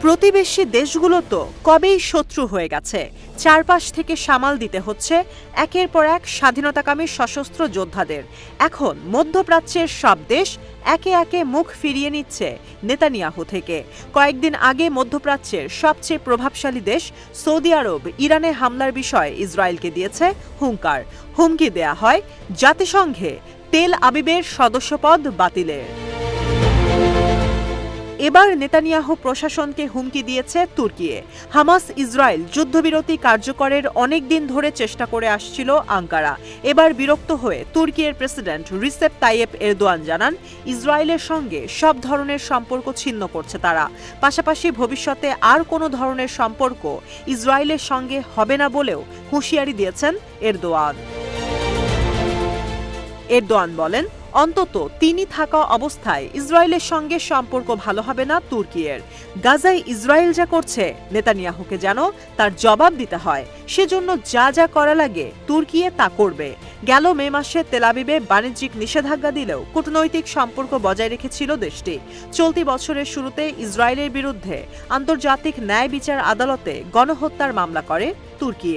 প্রতিবেশী দেশগুলো তো কবেই শত্রু হয়ে গেছে। চারপাশ থেকে সামাল দিতে হচ্ছে একের পর এক স্বাধীনতাকামী সশস্ত্র যোদ্ধাদের। এখন মধ্যপ্রাচ্যের সব দেশ একে একে মুখ ফিরিয়ে নিচ্ছে নেতানিয়াহু থেকে। কয়েকদিন আগে মধ্যপ্রাচ্যের সবচেয়ে প্রভাবশালী দেশ সৌদি আরব ইরানে হামলার বিষয়ে ইসরায়েলকে দিয়েছে হুঙ্কার। হুমকি দেয়া হয় জাতিসংঘে তেল আবিবের সদস্যপদ বাতিলের। এবার নেতানিয়াহু প্রশাসনকে হুমকি দিয়েছে তুর্কি। হামাস ইসরায়েল যুদ্ধবিরতি কার্যকরের অনেক দিন ধরে চেষ্টা করে আসছিল আঙ্কারা। এবার বিরক্ত হয়ে তুর্কির প্রেসিডেন্ট রিসেপ তাইয়েপ এরদোয়ান জানান, ইসরায়েলের সঙ্গে সব ধরনের সম্পর্ক ছিন্ন করছে তারা। পাশাপাশি ভবিষ্যতে আর কোনো ধরনের সম্পর্ক ইসরায়েলের সঙ্গে হবে না বলেও হুঁশিয়ারি দিয়েছেন এরদোয়ান। এরদোয়ান বলেন, অন্তত তিনি থাকা অবস্থায় ইসরায়েলের সঙ্গে সম্পর্ক ভালো হবে না তুর্কির। গাজায় ইসরায়েল যা করছে নেতানিয়াহুকে যেন তার জবাব দিতে হয়। সেজন্য যা যা করা লাগে তুর্কি তা করবে। গেল মে মাসে তেল আবিবে বাণিজ্যিক নিষেধাজ্ঞা দিলেও কূটনৈতিক সম্পর্ক বজায় রেখেছিল দেশটি। চলতি বছরের শুরুতে ইসরায়েলের বিরুদ্ধে আন্তর্জাতিক ন্যায় বিচার আদালতে গণহত্যার মামলা করে তুর্কি।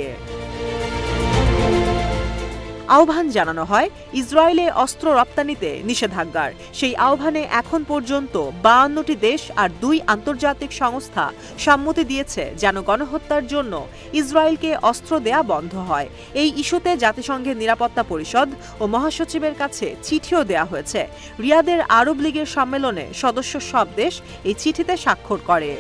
আহ্বান জানানো হয় ইসরায়েলে অস্ত্র রপ্তানিতে নিষেধাজ্ঞার। সেই আহ্বানে এখন পর্যন্ত 52টি দেশ আর 2 আন্তর্জাতিক সংস্থা সম্মতি দিয়েছে যেন গণহত্যার জন্য ইসরায়েলকে অস্ত্র দেয়া বন্ধ হয়। এই ইস্যুতে জাতিসংঘের নিরাপত্তা পরিষদ ও মহাসচিবের কাছে চিঠিও দেয়া হয়েছে। রিয়াদের আরব লীগের সম্মেলনে সদস্য সব দেশ এই চিঠিতে স্বাক্ষর করে।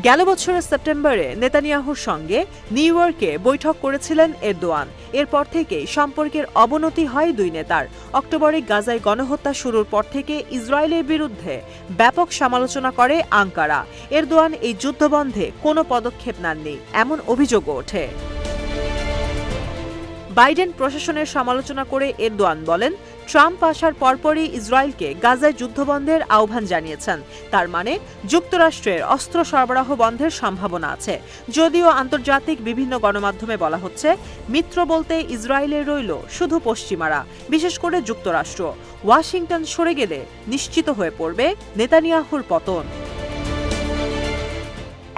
গেল বছরের সেপ্টেম্বরে নেতানিয়াহুর সঙ্গে নিউ ইয়র্কে বৈঠক করেছিলেন এরদোয়ান। এরপর থেকেই সম্পর্কের অবনতি হয় দুই নেতার। অক্টোবরে গাজায় গণহত্যা শুরুর পর থেকে ইসরায়েলের বিরুদ্ধে ব্যাপক সমালোচনা করে আঙ্কারা। এরদোয়ান এই যুদ্ধবন্ধে কোনো পদক্ষেপ নেননি, এমন অভিযোগও ওঠে। বাইডেন প্রশাসনের সমালোচনা করে এরদোয়ান বলেন, ট্রাম্প আসার পরপরই ইসরায়েলকে গাজায় যুদ্ধবন্ধের আহ্বান জানিয়েছেন। তার মানে যুক্তরাষ্ট্রের অস্ত্র সরবরাহ বন্ধের সম্ভাবনা আছে। যদিও আন্তর্জাতিক বিভিন্ন গণমাধ্যমে বলা হচ্ছে, মিত্র বলতে ইসরায়েলের রইল শুধু পশ্চিমারা, বিশেষ করে যুক্তরাষ্ট্র। ওয়াশিংটন সরে গেলে নিশ্চিত হয়ে পড়বে নেতানিয়াহুর পতন।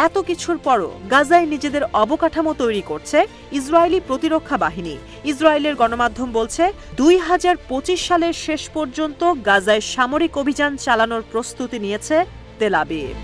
এত কিছুর পরও গাজায় নিজেদের অবকাঠামো তৈরি করছে ইসরায়েলি প্রতিরক্ষা বাহিনী। ইসরায়েলের গণমাধ্যম বলছে, 2025 সালের শেষ পর্যন্ত গাজায় সামরিক অভিযান চালানোর প্রস্তুতি নিয়েছে তেল আবিব।